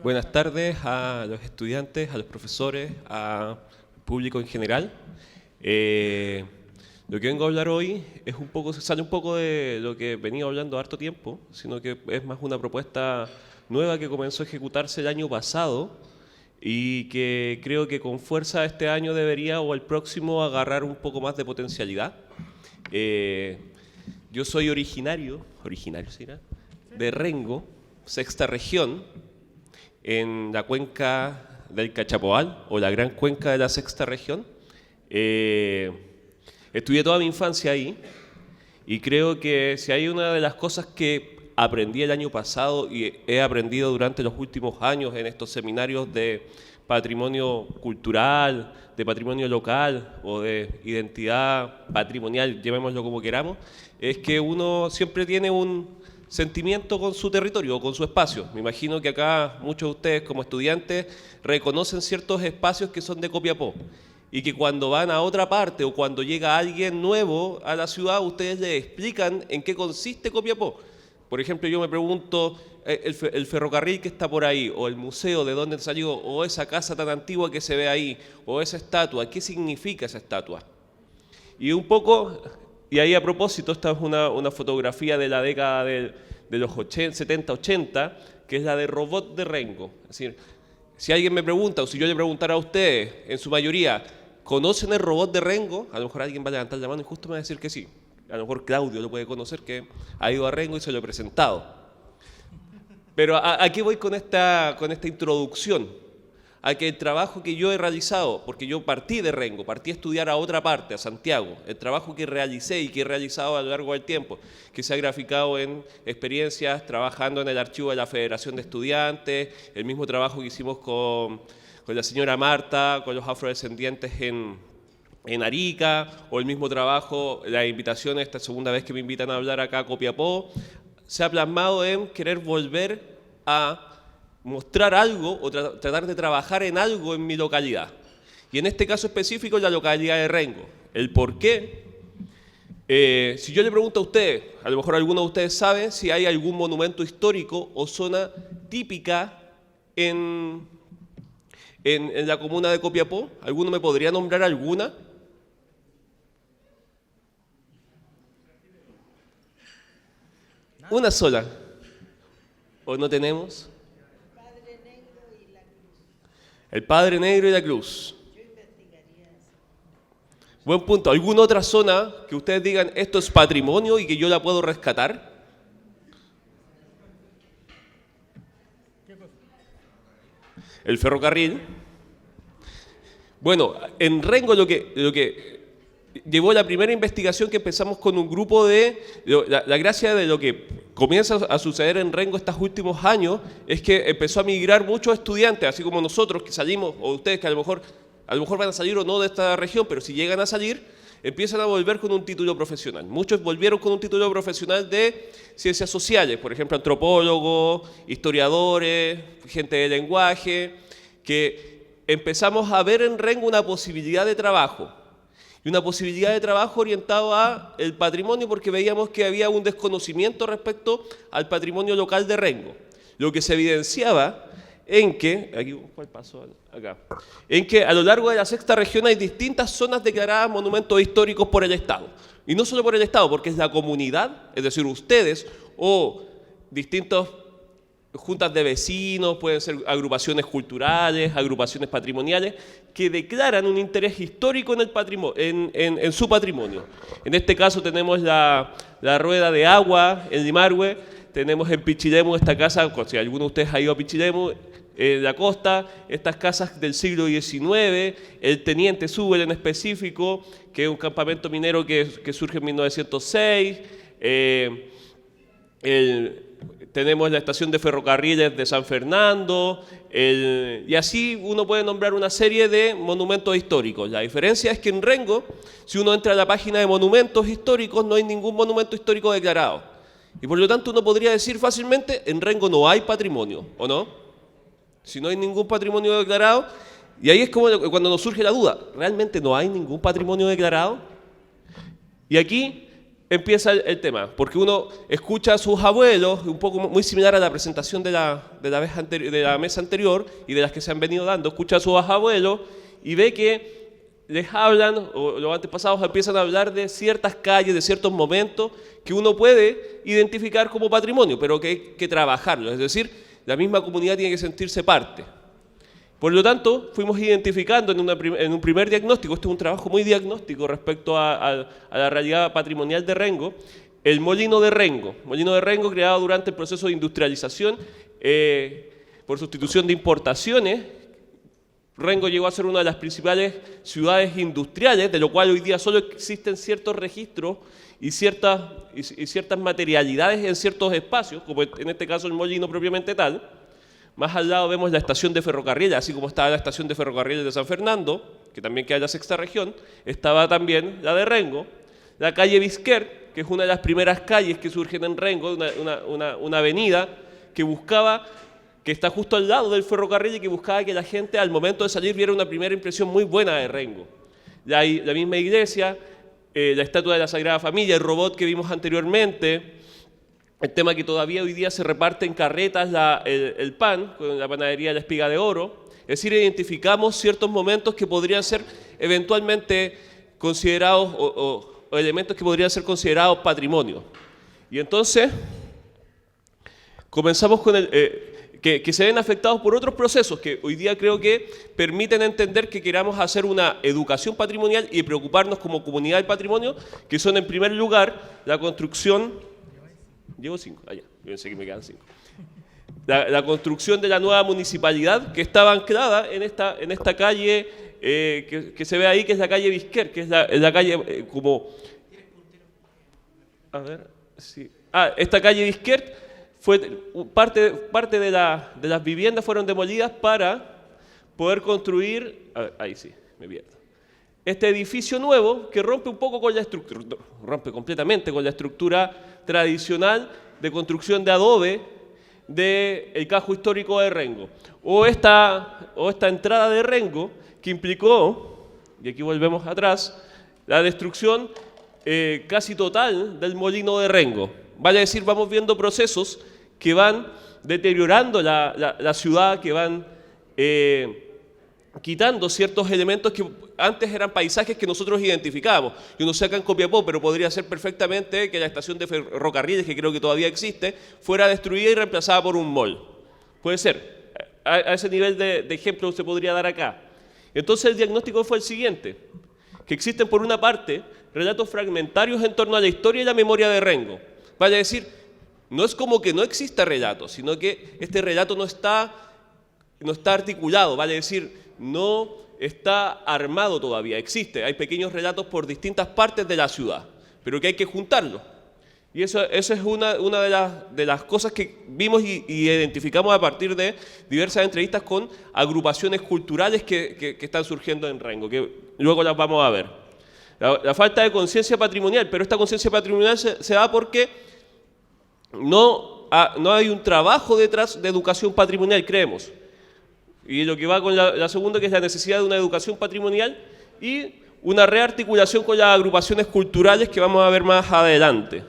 Buenas tardes a los estudiantes, a los profesores, al público en general. Lo que vengo a hablar hoy es se sale un poco de lo que venía hablando harto tiempo, sino que es más una propuesta nueva que comenzó a ejecutarse el año pasado y que creo que con fuerza este año debería o el próximo agarrar un poco más de potencialidad. Yo soy originario ¿será? De Rengo, sexta región, en la cuenca del Cachapoal, o la gran cuenca de la sexta región. Estudié toda mi infancia ahí, y creo que si hay una de las cosas que aprendí el año pasado y he aprendido durante los últimos años en estos seminarios de patrimonio cultural, de patrimonio local o de identidad patrimonial, llamémoslo como queramos, es que uno siempre tiene un sentimiento con su territorio o con su espacio. Me imagino que acá muchos de ustedes como estudiantes reconocen ciertos espacios que son de Copiapó y que cuando van a otra parte o cuando llega alguien nuevo a la ciudad, ustedes les explican en qué consiste Copiapó. Por ejemplo, yo me pregunto, el ferrocarril que está por ahí, o el museo de dónde salió, o esa casa tan antigua que se ve ahí, o esa estatua, ¿qué significa esa estatua? Y un poco, y ahí a propósito, esta es una fotografía de la década de los 70, 80, que es la de Robot de Rengo. Es decir, si alguien me pregunta, o si yo le preguntara a ustedes, en su mayoría, ¿conocen el Robot de Rengo? A lo mejor alguien va a levantar la mano y justo me va a decir que sí. A lo mejor Claudio lo puede conocer, que ha ido a Rengo y se lo he presentado. Pero ¿a qué voy con esta introducción? A que el trabajo que yo he realizado, porque yo partí de Rengo, partí a estudiar a otra parte, a Santiago, el trabajo que realicé y que he realizado a lo largo del tiempo, que se ha graficado en experiencias trabajando en el archivo de la Federación de Estudiantes, el mismo trabajo que hicimos con la señora Marta, con los afrodescendientes en Arica, o el mismo trabajo, la invitación, esta segunda vez que me invitan a hablar acá a Copiapó, se ha plasmado en querer volver a mostrar algo o tratar de trabajar en algo en mi localidad. Y en este caso específico, la localidad de Rengo. El por qué, si yo le pregunto a ustedes, a lo mejor alguno de ustedes sabe si hay algún monumento histórico o zona típica en la comuna de Copiapó. ¿Alguno me podría nombrar alguna? Una sola. ¿O no tenemos? El Padre Negro y la Cruz. Buen punto. ¿Alguna otra zona que ustedes digan esto es patrimonio y que yo la puedo rescatar? El ferrocarril. Bueno, en Rengo lo que llevó la primera investigación que empezamos con un grupo la gracia de lo que comienza a suceder en Rengo estos últimos años es que empezó a migrar muchos estudiantes, así como nosotros que salimos, o ustedes que a lo mejor van a salir o no de esta región, pero si llegan a salir, empiezan a volver con un título profesional. Muchos volvieron con un título profesional de ciencias sociales, por ejemplo, antropólogos, historiadores, gente de lenguaje, que empezamos a ver en Rengo una posibilidad de trabajo. Y una posibilidad de trabajo orientado a el patrimonio porque veíamos que había un desconocimiento respecto al patrimonio local de Rengo. Lo que se evidenciaba en que, ¿cuál pasó acá? En que a lo largo de la sexta región hay distintas zonas declaradas monumentos históricos por el Estado. Y no solo por el Estado, porque es la comunidad, es decir, ustedes o distintos juntas de vecinos, pueden ser agrupaciones culturales, agrupaciones patrimoniales, que declaran un interés histórico en su patrimonio. En este caso tenemos la rueda de agua en Limargüe, tenemos en Pichilemu esta casa, si alguno de ustedes ha ido a Pichilemu, la costa, estas casas del siglo XIX, el Teniente Súbel en específico, que es un campamento minero que surge en 1906, tenemos la estación de ferrocarriles de San Fernando, y así uno puede nombrar una serie de monumentos históricos. La diferencia es que en Rengo, si uno entra a la página de monumentos históricos, no hay ningún monumento histórico declarado. Y por lo tanto uno podría decir fácilmente, en Rengo no hay patrimonio, ¿o no? Si no hay ningún patrimonio declarado, y ahí es como cuando nos surge la duda, ¿realmente no hay ningún patrimonio declarado? Y aquí empieza el tema, porque uno escucha a sus abuelos, un poco muy similar a la presentación de la mesa anterior y de las que se han venido dando, escucha a sus abuelos y ve que les hablan, o los antepasados empiezan a hablar de ciertas calles, de ciertos momentos que uno puede identificar como patrimonio, pero que hay que trabajarlo, es decir, la misma comunidad tiene que sentirse parte. Por lo tanto, fuimos identificando en un primer diagnóstico, este es un trabajo muy diagnóstico respecto a la realidad patrimonial de Rengo, el molino de Rengo creado durante el proceso de industrialización por sustitución de importaciones. Rengo llegó a ser una de las principales ciudades industriales, de lo cual hoy día solo existen ciertos registros y ciertas materialidades en ciertos espacios, como en este caso el molino propiamente tal. Más al lado vemos la estación de ferrocarril, así como estaba la estación de ferrocarril de San Fernando, que también queda en la sexta región, estaba también la de Rengo, la calle Bisquer, que es una de las primeras calles que surgen en Rengo, una avenida que buscaba, que está justo al lado del ferrocarril y que buscaba que la gente al momento de salir viera una primera impresión muy buena de Rengo. La misma iglesia, la estatua de la Sagrada Familia, el robot que vimos anteriormente, el tema que todavía hoy día se reparte en carretas el pan, con la panadería de la Espiga de Oro. Es decir, identificamos ciertos momentos que podrían ser eventualmente considerados o elementos que podrían ser considerados patrimonio. Y entonces comenzamos con que se ven afectados por otros procesos que hoy día creo que permiten entender que queramos hacer una educación patrimonial y preocuparnos como comunidad del patrimonio, que son en primer lugar la construcción. Llevo 5, ya, yo pensé que me quedan 5. La construcción de la nueva municipalidad que estaba anclada en esta calle que se ve ahí, que es la calle Bisquer, que es la calle como... A ver, sí. Esta calle Bisquer fue parte de las viviendas fueron demolidas para poder construir... A ver, ahí sí, me pierdo. Este edificio nuevo que rompe un poco con la estructura, rompe completamente con la estructura tradicional de construcción de adobe del casco histórico de Rengo. O esta entrada de Rengo que implicó, y aquí volvemos atrás, la destrucción casi total del molino de Rengo. Vale decir, vamos viendo procesos que van deteriorando la ciudad, que van quitando ciertos elementos que antes eran paisajes que nosotros identificábamos. Y uno saca en Copiapó, pero podría ser perfectamente que la estación de ferrocarriles, que creo que todavía existe, fuera destruida y reemplazada por un mall. Puede ser. A ese nivel de ejemplo se podría dar acá. Entonces el diagnóstico fue el siguiente, que existen por una parte relatos fragmentarios en torno a la historia y la memoria de Rengo. Vale decir, no es como que no exista relato, sino que este relato no está articulado, vale decir, no está armado todavía, existe, hay pequeños relatos por distintas partes de la ciudad, pero que hay que juntarlos. Y eso es una de las cosas que vimos y identificamos a partir de diversas entrevistas con agrupaciones culturales que están surgiendo en Rengo, que luego las vamos a ver. La falta de conciencia patrimonial, pero esta conciencia patrimonial se da porque no hay un trabajo detrás de educación patrimonial, creemos. Y lo que va con la segunda, que es la necesidad de una educación patrimonial y una rearticulación con las agrupaciones culturales que vamos a ver más adelante.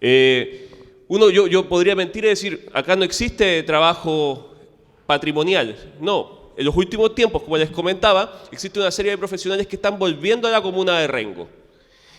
Yo podría mentir y decir, acá no existe trabajo patrimonial. No, en los últimos tiempos, como les comentaba, existe una serie de profesionales que están volviendo a la comuna de Rengo.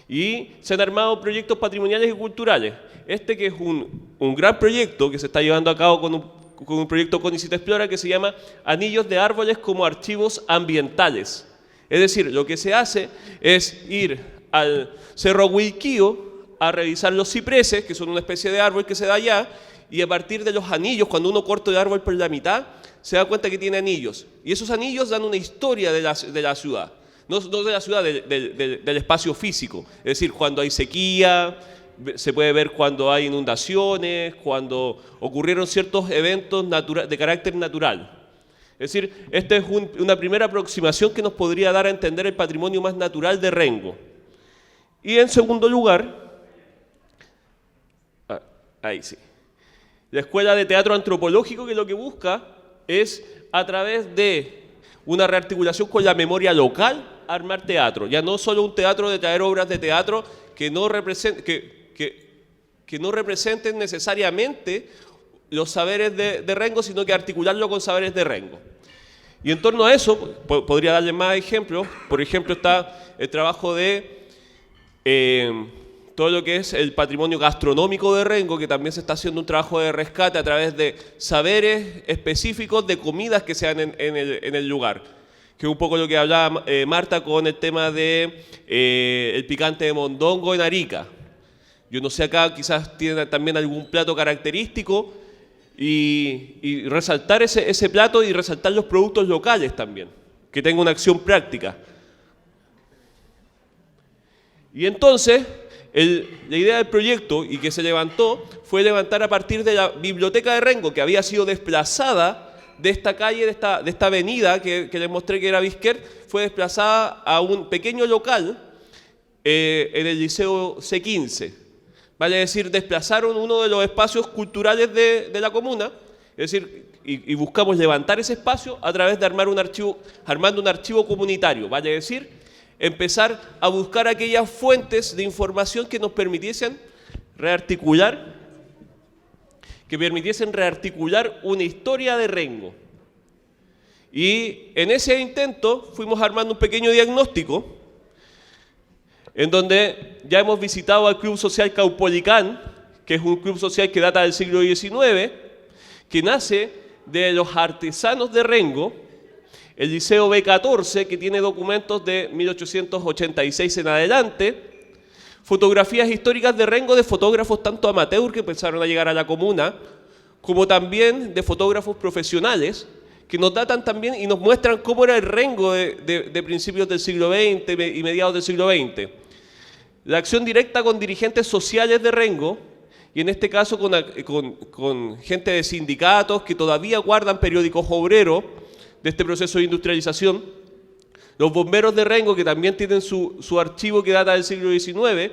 Y se han armado proyectos patrimoniales y culturales. Este que es un gran proyecto que se está llevando a cabo con un proyecto CONICET Explora que se llama Anillos de Árboles como Archivos Ambientales. Es decir, lo que se hace es ir al Cerro Huilquío a revisar los cipreses, que son una especie de árbol que se da allá, y a partir de los anillos, cuando uno corta el árbol por la mitad, se da cuenta que tiene anillos. Y esos anillos dan una historia de la ciudad. No de la ciudad, del espacio físico. Es decir, cuando hay sequía, se puede ver cuando hay inundaciones, cuando ocurrieron ciertos eventos de carácter natural. Es decir, esta es una primera aproximación que nos podría dar a entender el patrimonio más natural de Rengo. Y en segundo lugar, ahí sí, la Escuela de Teatro Antropológico, que lo que busca es, a través de una rearticulación con la memoria local, armar teatro. Ya no solo un teatro de traer obras de teatro que no representen necesariamente los saberes de Rengo, sino que articularlo con saberes de Rengo. Y en torno a eso, podría darle más ejemplos. Por ejemplo, está el trabajo de todo lo que es el patrimonio gastronómico de Rengo, que también se está haciendo un trabajo de rescate a través de saberes específicos de comidas que se dan en el lugar. Que es un poco lo que hablaba Marta con el tema de el picante de mondongo en Arica. Yo no sé, acá quizás tienen también algún plato característico y resaltar ese plato y resaltar los productos locales también, que tenga una acción práctica. Y entonces, la idea del proyecto y que se levantó fue levantar a partir de la biblioteca de Rengo, que había sido desplazada de esta calle, de esta avenida que les mostré que era Bisquer, fue desplazada a un pequeño local en el Liceo C15. Vale decir, desplazaron uno de los espacios culturales de la comuna, es decir, y buscamos levantar ese espacio a través de armando un archivo comunitario, vale decir, empezar a buscar aquellas fuentes de información que nos permitiesen rearticular una historia de Rengo. Y en ese intento fuimos armando un pequeño diagnóstico en donde ya hemos visitado al Club Social Caupolicán, que es un club social que data del siglo XIX, que nace de los artesanos de Rengo, el Liceo B14, que tiene documentos de 1886 en adelante, fotografías históricas de Rengo de fotógrafos tanto amateur que empezaron a llegar a la comuna, como también de fotógrafos profesionales, que nos datan también y nos muestran cómo era el Rengo de principios del siglo XX y mediados del siglo XX. La acción directa con dirigentes sociales de Rengo, y en este caso con gente de sindicatos que todavía guardan periódicos obreros de este proceso de industrialización, los bomberos de Rengo, que también tienen su archivo que data del siglo XIX,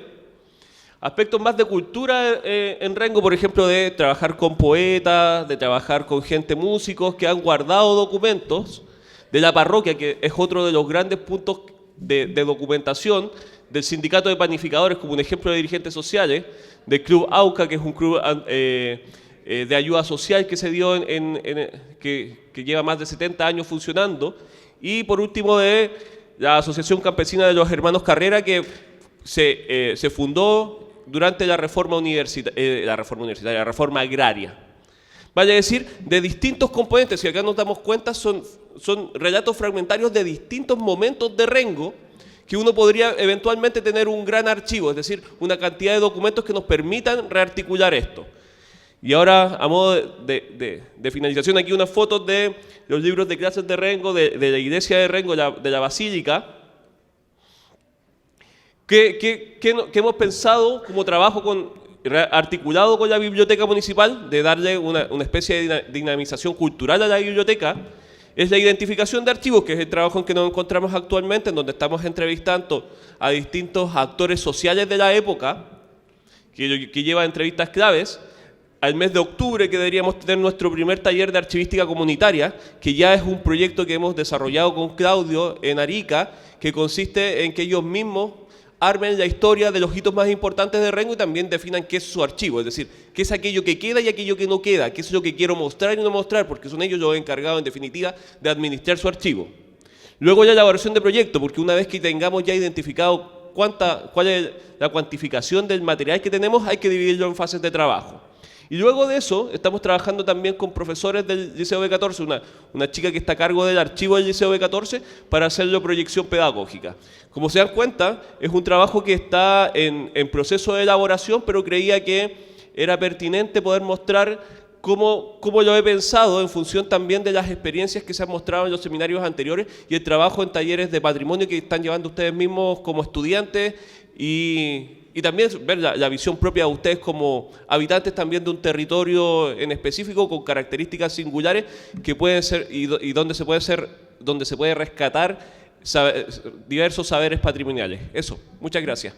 aspectos más de cultura en Rengo, por ejemplo, de trabajar con poetas, de trabajar con gente músicos que han guardado documentos de la parroquia, que es otro de los grandes puntos de documentación, del sindicato de panificadores como un ejemplo de dirigentes sociales, del Club AUCA, que es un club de ayuda social que se dio que lleva más de 70 años funcionando, y por último de la Asociación Campesina de los Hermanos Carrera, que se fundó durante la reforma agraria. Vale decir, de distintos componentes, y acá nos damos cuenta, son relatos fragmentarios de distintos momentos de Rengo, que uno podría eventualmente tener un gran archivo, es decir, una cantidad de documentos que nos permitan rearticular esto. Y ahora, a modo de finalización, aquí unas fotos de los libros de clases de Rengo, de la iglesia de Rengo, de la basílica, que hemos pensado como trabajo articulado con la biblioteca municipal, de darle una especie de dinamización cultural a la biblioteca, es la identificación de archivos, que es el trabajo en que nos encontramos actualmente, en donde estamos entrevistando a distintos actores sociales de la época, que lleva entrevistas claves. Al mes de octubre, que deberíamos tener nuestro primer taller de archivística comunitaria, que ya es un proyecto que hemos desarrollado con Claudio en Arica, que consiste en que ellos mismos armen la historia de los hitos más importantes de Rengo y también definan qué es su archivo, es decir, qué es aquello que queda y aquello que no queda, qué es lo que quiero mostrar y no mostrar, porque son ellos los encargados, en definitiva, de administrar su archivo. Luego la elaboración de proyecto, porque una vez que tengamos ya identificado cuál es la cuantificación del material que tenemos, hay que dividirlo en fases de trabajo. Y luego de eso, estamos trabajando también con profesores del Liceo B14, una chica que está a cargo del archivo del Liceo B14, para hacerlo proyección pedagógica. Como se dan cuenta, es un trabajo que está en proceso de elaboración, pero creía que era pertinente poder mostrar cómo lo he pensado en función también de las experiencias que se han mostrado en los seminarios anteriores y el trabajo en talleres de patrimonio que están llevando ustedes mismos como estudiantes y también ver la visión propia de ustedes como habitantes también de un territorio en específico con características singulares que pueden ser y donde se puede rescatar diversos saberes patrimoniales. Eso, muchas gracias.